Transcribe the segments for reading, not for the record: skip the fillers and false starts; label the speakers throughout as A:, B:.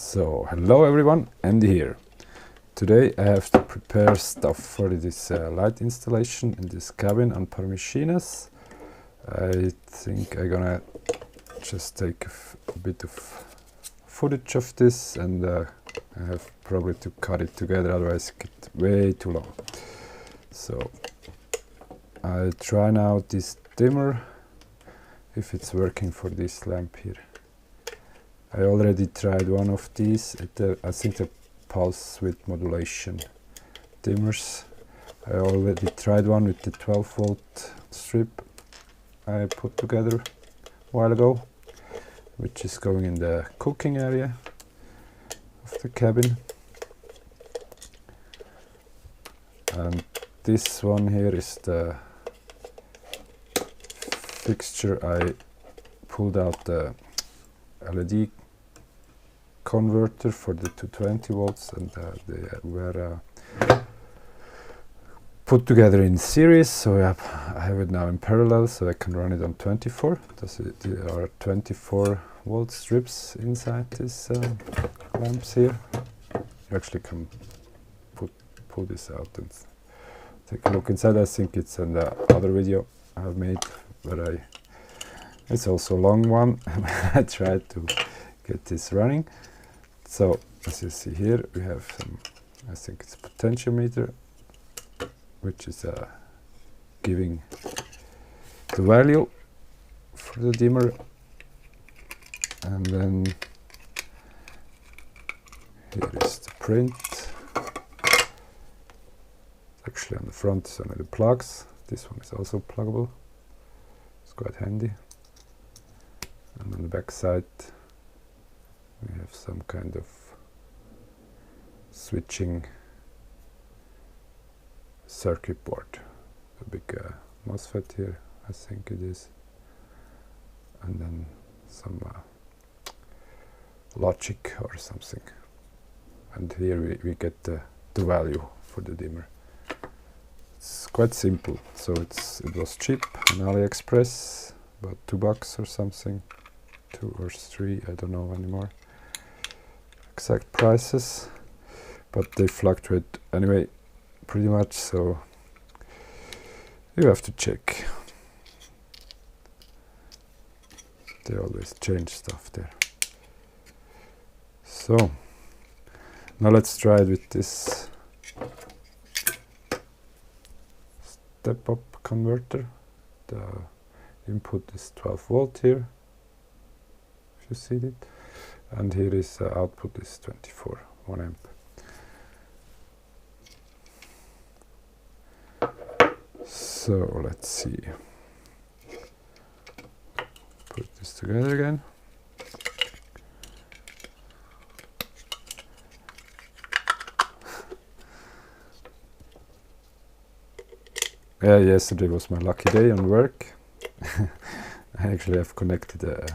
A: So, hello everyone, Andy here. Today I have to prepare stuff for this light installation in this cabin on Parmischinas. I think I'm gonna just take a bit of footage of this, and I have probably to cut it together, otherwise it gets way too long. So I try now this dimmer, if it's working for this lamp here. I already tried one of these. I think the pulse width modulation dimmers. I already tried one with the 12 volt strip I put together a while ago, which is going in the cooking area of the cabin. And this one here is the fixture. I pulled out the LED converter for the 220 volts, and they were put together in series, so I have it now in parallel, so I can run it on 24. There are 24 volt strips inside these lamps here. You actually can pull this out and take a look inside. I think it's in the other video I have made, but it's also a long one. I tried to get this running. So as you see here, we have some, I think it's a potentiometer, which is giving the value for the dimmer. And then here is the print. Actually on the front is only the plugs. This one is also pluggable. It's quite handy. And on the back side we have some kind of switching circuit board. A big MOSFET here, I think it is. And then some logic or something. And here we get the value for the dimmer. It's quite simple. So it was cheap on AliExpress, about $2 or something. 2 or 3, I don't know anymore exact prices, but they fluctuate anyway pretty much, so you have to check. They always change stuff there. So now let's try it with this step-up converter. The input is 12 volt here, if you see it, and here is output is 24, 1 amp. So let's see, put this together again. Yeah, yesterday was my lucky day on work. I actually have connected a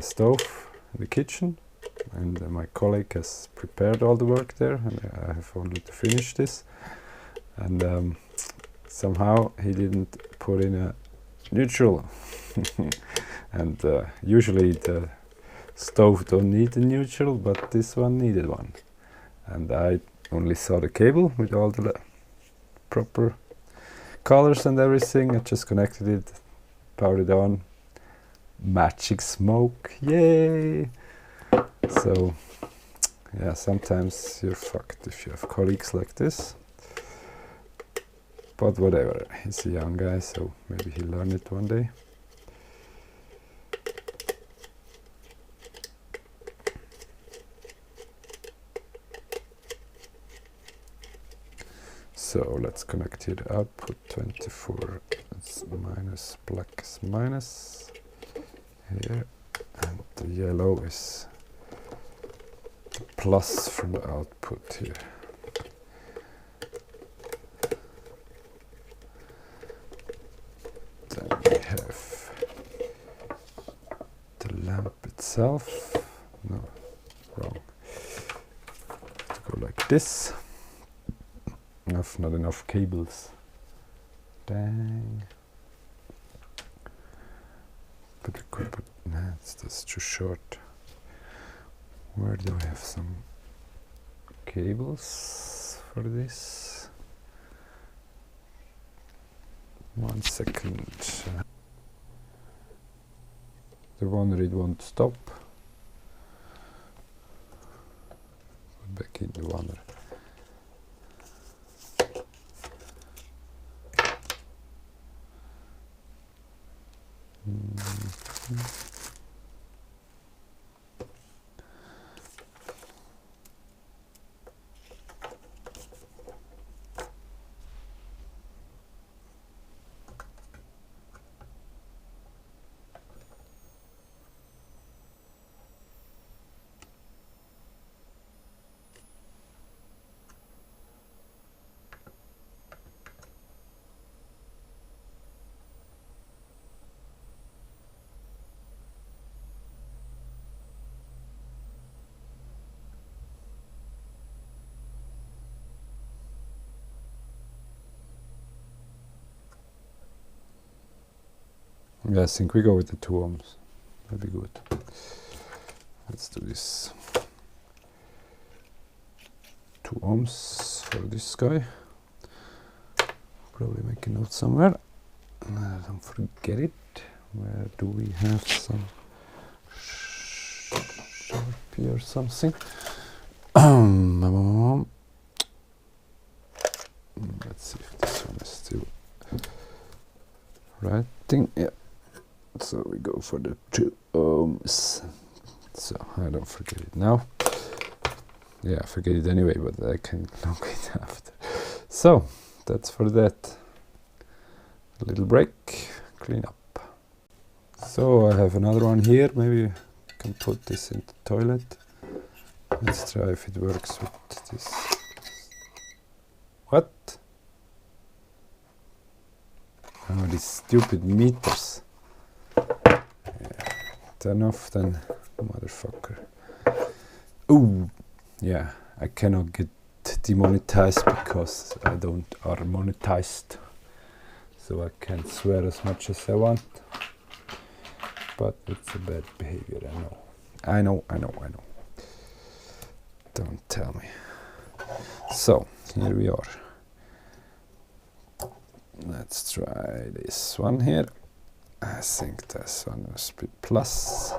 A: stove in the kitchen, and my colleague has prepared all the work there, and I have only to finish this. And somehow he didn't put in a neutral. And usually the stove don't need a neutral, but this one needed one. And I only saw the cable with all the proper colors and everything. I just connected it, powered it on. Magic smoke, yay! So yeah, sometimes you're fucked if you have colleagues like this. But whatever, he's a young guy, so maybe he'll learn it one day. So let's connect here the output 24, it's minus, black is minus here, and the yellow is the plus from the output here. Then we have the lamp itself. No, wrong. To go like this. Not enough cables. Dang. But we could put, nah, that's too short. Where do I have some cables for this? 1 second. The wonder it won't stop. Put back in the wonder. Yeah, I think we go with the 2 ohms. That'd be good. Let's do this. 2 ohms for this guy. Probably make a note somewhere. Don't forget it. Where do we have some Sharpie or something? Let's see if this one is still writing. Yeah. So we go for the 2 ohms. So I don't forget it now. Yeah, I forget it anyway, but I can log it after. So that's for that. A little break, clean up. So I have another one here. Maybe I can put this in the toilet. Let's try if it works with this. What? Oh, these stupid meters. Turn off then, motherfucker. Oh, yeah, I cannot get demonetized because I don't are monetized. So I can swear as much as I want. But it's a bad behavior, I know. Don't tell me. So, here we are. Let's try this one here. I think this one must be plus,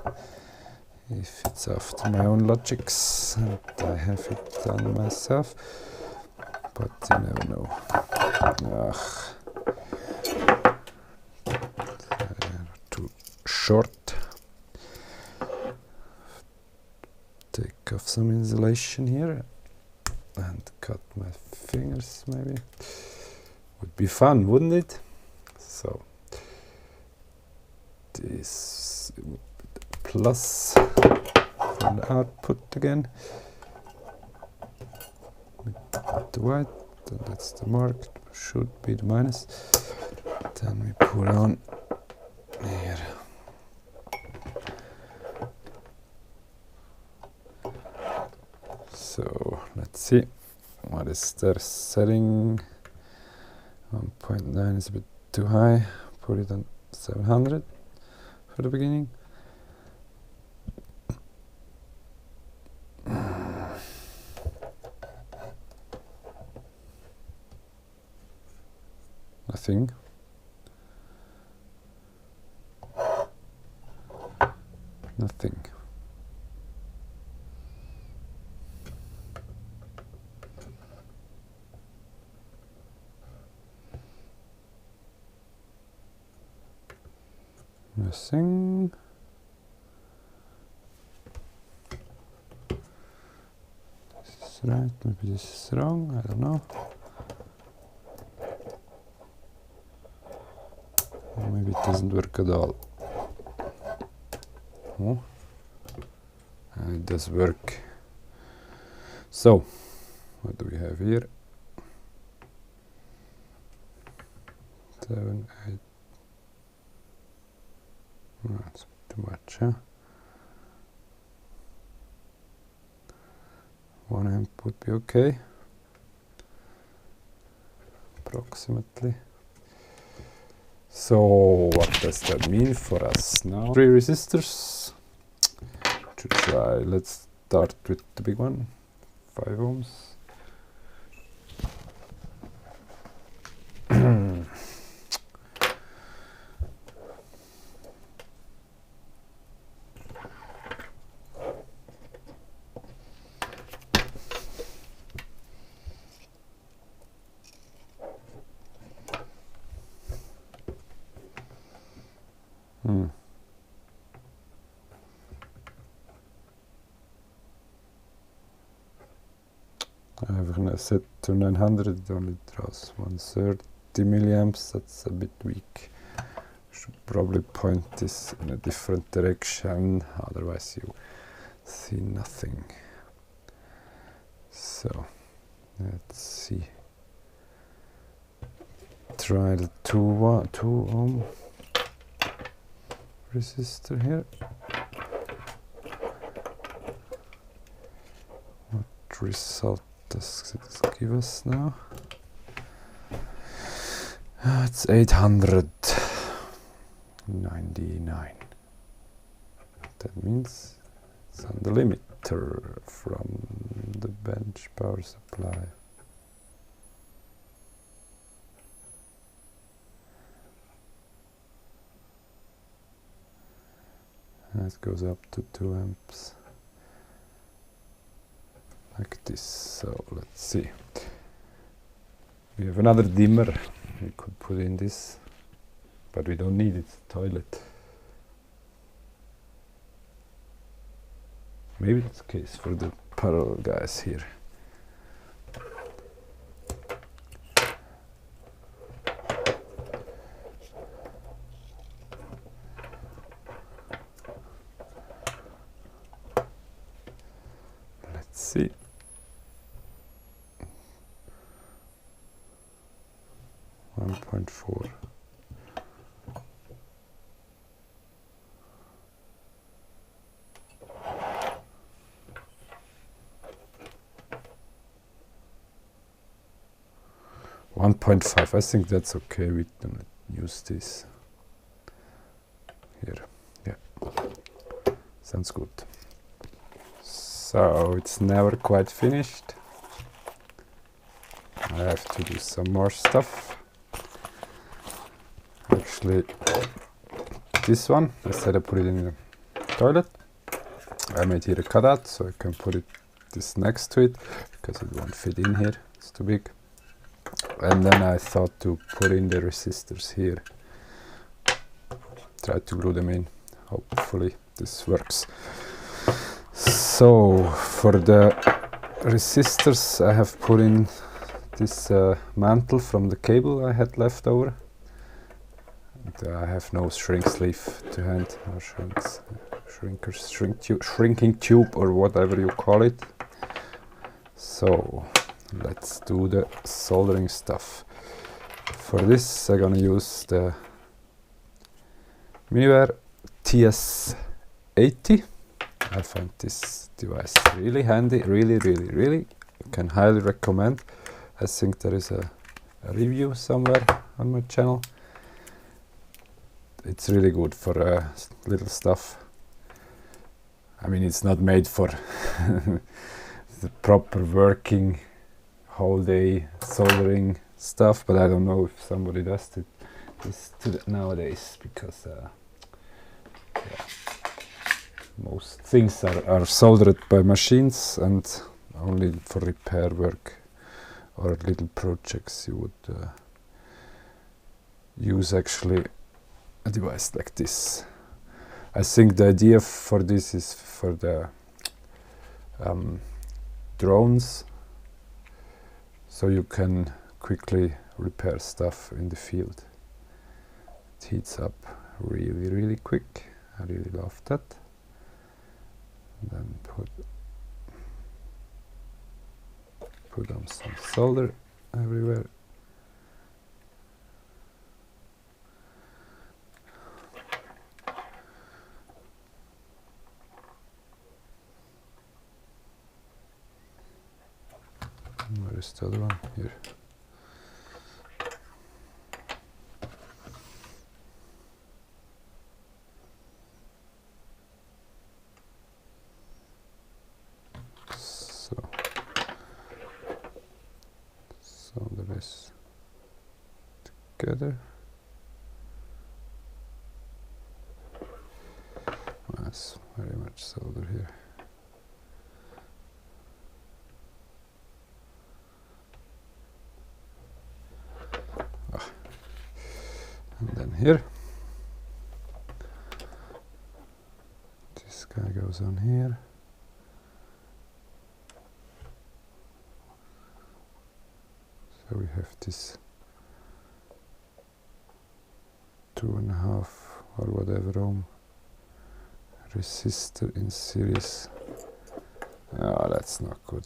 A: if it's after my own logics, and I have it done myself, but you never know. Too short. Take off some insulation here and cut my fingers, maybe. Would be fun, wouldn't it? So this plus for the output again with the white, and that's the mark, should be the minus. Then we put on here. So let's see what is their setting. 1.9 is a bit too high. Put it on 700 for the beginning. Nothing. Nothing. Nothing. This is right, maybe this is wrong, I don't know. Or maybe it doesn't work at all. Oh. And it does work. So, what do we have here? 7, 8. Oh, that's too much, huh? 1 amp would be okay. Approximately. So, what does that mean for us now? 3 resistors to try. Let's start with the big one, 5 ohms. When I set to 900, it only draws 130 milliamps. That's a bit weak. Should probably point this in a different direction, otherwise you see nothing. So let's see. Try the 2 ohm resistor here. What result does it give us now? It's 899. That means it's on the limiter from the bench power supply. And it goes up to 2 amps. Like this. So let's see. We have another dimmer. We could put in this, but we don't need it. It's a toilet. Maybe that's the case for the parallel guys here. Let's see. .4. .5. I think that's okay. We can use this here. Yeah, sounds good. So it's never quite finished. I have to do some more stuff. Actually, this one, instead I put it in the toilet. I made here a cutout so I can put this next to it because it won't fit in here. It's too big. And then I thought to put in the resistors here. Try to glue them in. Hopefully this works. So for the resistors I have put in this mantle from the cable I had left over. And, I have no shrink sleeve to hand, no shrinking tube or whatever you call it. So let's do the soldering stuff. For this I'm gonna use the Miniware TS80. I find this device really handy, really can highly recommend. I think there is a review somewhere on my channel. It's really good for little stuff. I mean, it's not made for the proper working whole day soldering stuff, but I don't know if somebody does this nowadays, because yeah, most things are soldered by machines and only for repair work or little projects you would use actually a device like this. I think the idea for this is for the drones, so you can quickly repair stuff in the field. It heats up really quick. I really love that. And then put on some solder everywhere. Where is the other one? Here. together. That's very much solder here. And then here. This guy goes on here. So we have this 2.5 or whatever ohm resistor in series. Oh, that's not good.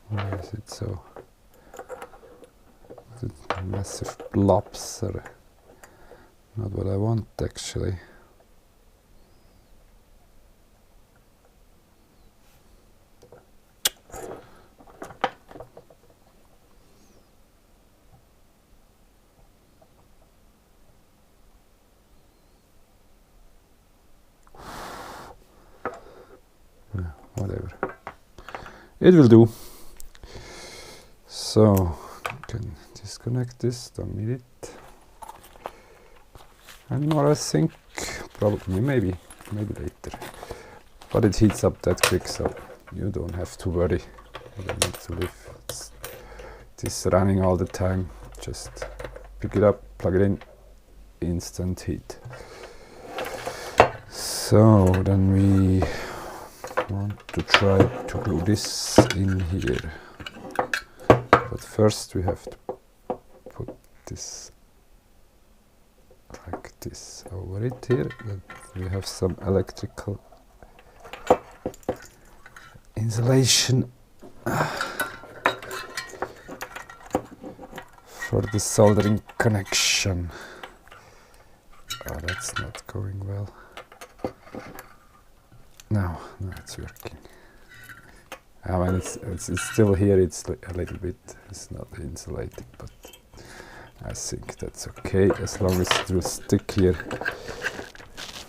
A: Why is it so? The massive blobs are not what I want actually. Whatever. It will do. So can disconnect this, don't need it anymore. I think probably maybe later, but it heats up that quick, so you don't have to worry. You don't need to leave this running all the time. Just pick it up, plug it in, instant heat. So then we want to try to glue this in here, but first we have to put this like this over it here, that we have some electrical insulation for the soldering connection. Oh, that's not going well. No, it's working. I mean, it's still here. It's a little bit. It's not insulated, but I think that's okay as long as it will stick here.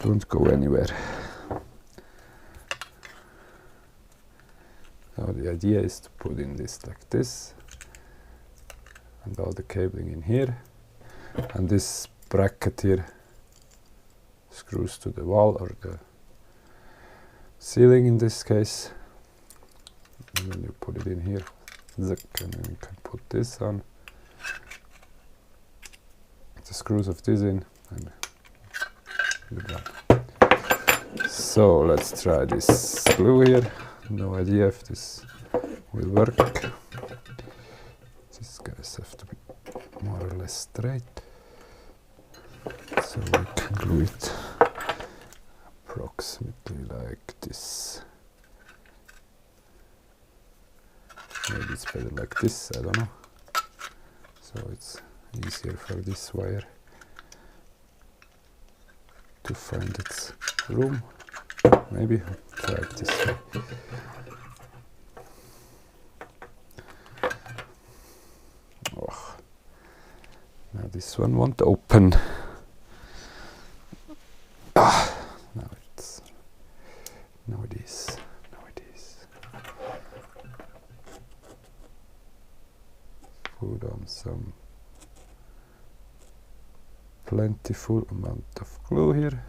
A: Don't go anywhere. So the idea is to put in this like this, and all the cabling in here, and this bracket here screws to the wall or the ceiling in this case, and then you put it in here, and then you can put this on, the screws of this in, and you're done. So let's try this glue here. No idea if this will work. These guys have to be more or less straight, so we can glue it approximately like this. Maybe it's better like this, I don't know. So it's easier for this wire to find its room. Maybe I'll try it this way. Oh. Now this one won't open. Now it is. Put on some plentiful amount of glue here.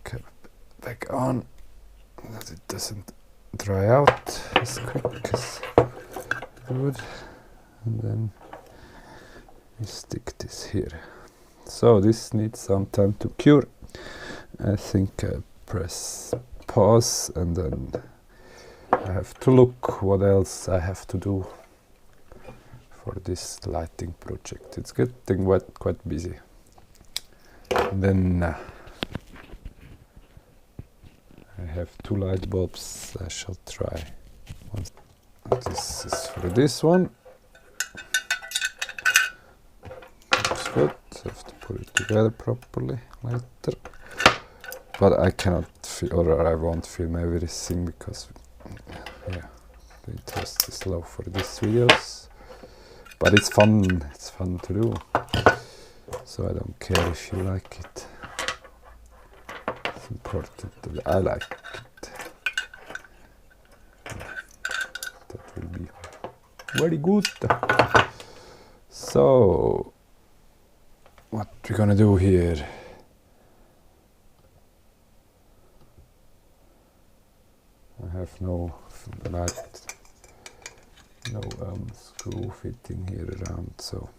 A: Cap back on, that it doesn't dry out as quick as it would, and then we stick this here. So this needs some time to cure. I think I press pause and then I have to look what else I have to do for this lighting project. It's getting quite busy. And then I have 2 light bulbs I shall try. This is for this one. Looks good. Have to put it together properly later. But I cannot or I won't film everything because yeah, the interest is low for these videos. But it's fun to do. So I don't care if you like it. It's important that I like it. Yeah, that will be very good. So what we're gonna do here? I have no light, no screw fitting here around, so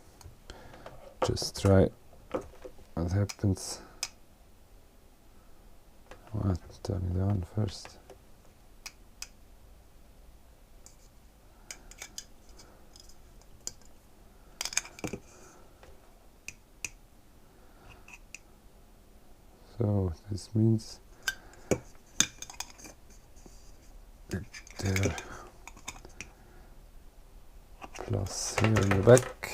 A: just try what happens. What? Turn it on first. So this means there plus here in the back.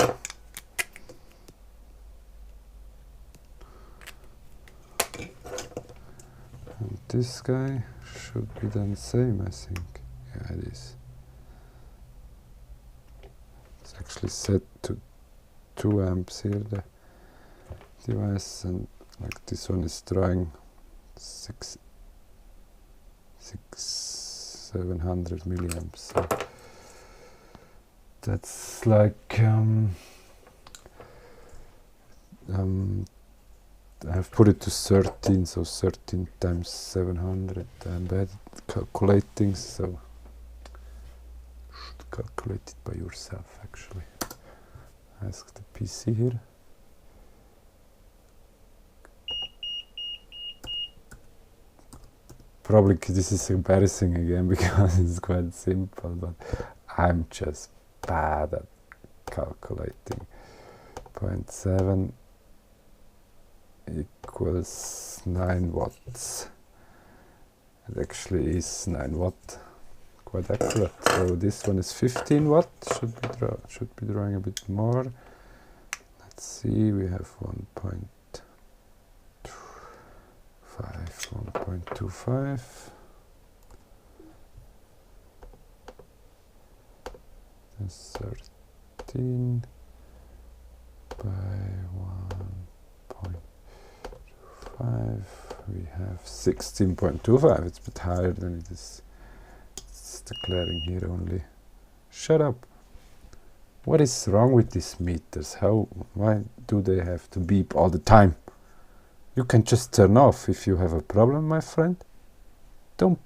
A: And this guy should be then same, I think. Yeah, it is. It's actually set to 2 amps here, the device, and like this one is drawing 700 milliamps. So that's like I have put it to 13, so 13 times 700. I'm bad at calculating, so you should calculate it by yourself actually. Ask the PC here. Probably this is embarrassing again because it's quite simple, but I'm just bad at calculating. 0.7 equals 9 watts. It actually is 9 watt, quite accurate. So this one is 15 watt. Should be drawing a bit more. Let's see. We have 1.5, 1.25. That's 13 by 1.25. We have 16.25. It's a bit higher than it is. It's declaring here only. Shut up. What is wrong with these meters? Why do they have to beep all the time? You can just turn off if you have a problem, my friend. Don't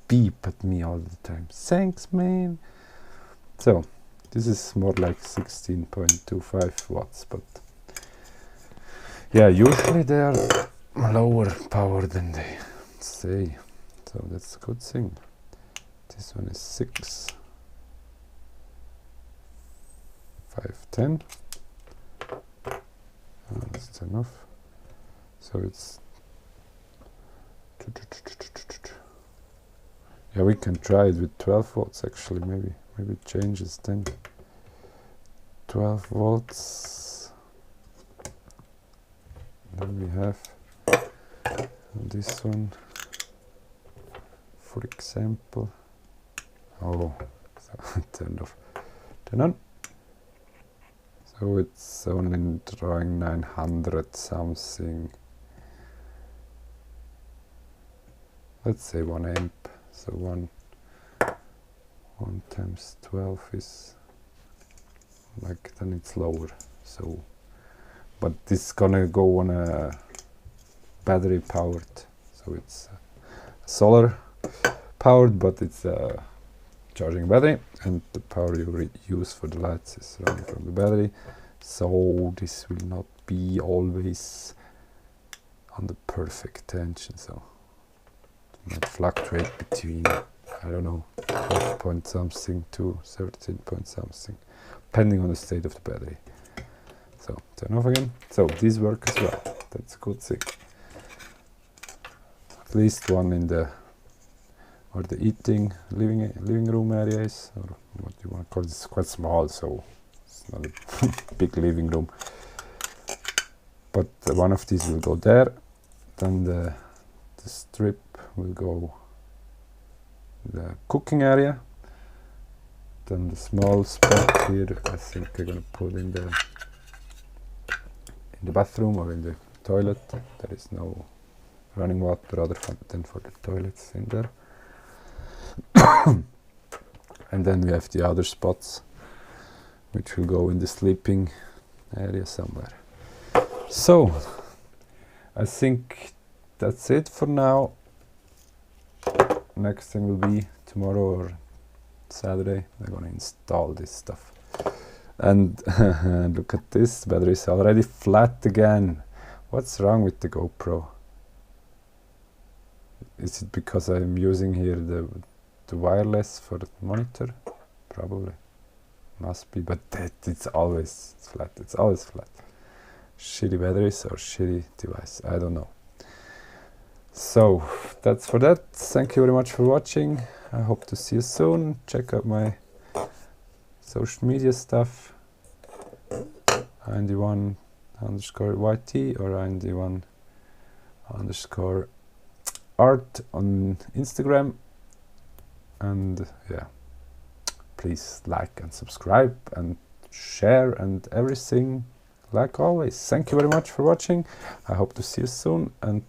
A: beep at me all the time. Thanks, man. So, this is more like 16.25 watts, but yeah, usually they are lower power than they say. So that's a good thing. This one is 6, 510. That's enough. So it's yeah, we can try it with 12 volts actually. Maybe it changes then. 12 volts. Then we have this one, for example. Oh, so turn off, turn on. So it's only drawing 900 something. Let's say 1 amp. So 1 times 12 is like, then it's lower. So, but this is gonna go on a battery powered. So it's solar powered, but it's a charging battery, and the power you use for the lights is running from the battery. So this will not be always on the perfect tension. So it might fluctuate between, I don't know, 12 point something to 13 point something, depending on the state of the battery. So turn off again. So these work as well. That's a good thing. At least one in the or the eating living room areas, or what you want to call it. It's quite small, so it's not a big living room. But one of these will go there. Then the strip will go in the cooking area. Then the small spot here, I think I'm gonna put in the bathroom or in the toilet. There is no running water other than for the toilets in there. And then we have the other spots which will go in the sleeping area somewhere. So I think that's it for now. Next thing will be tomorrow or Saturday. I'm gonna install this stuff. And look at this, the battery is already flat again. What's wrong with the GoPro? Is it because I'm using here the wireless for the monitor? Probably. Must be, but it's always flat. It's always flat. Shitty batteries or shitty device. I don't know. So that's for that. Thank you very much for watching. I hope to see you soon. Check out my social media stuff. Andy1_YT or Andy1_art on Instagram. And yeah, please like and subscribe and share and everything, like always. Thank you very much for watching. I hope to see you soon, and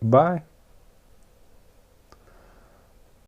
A: bye.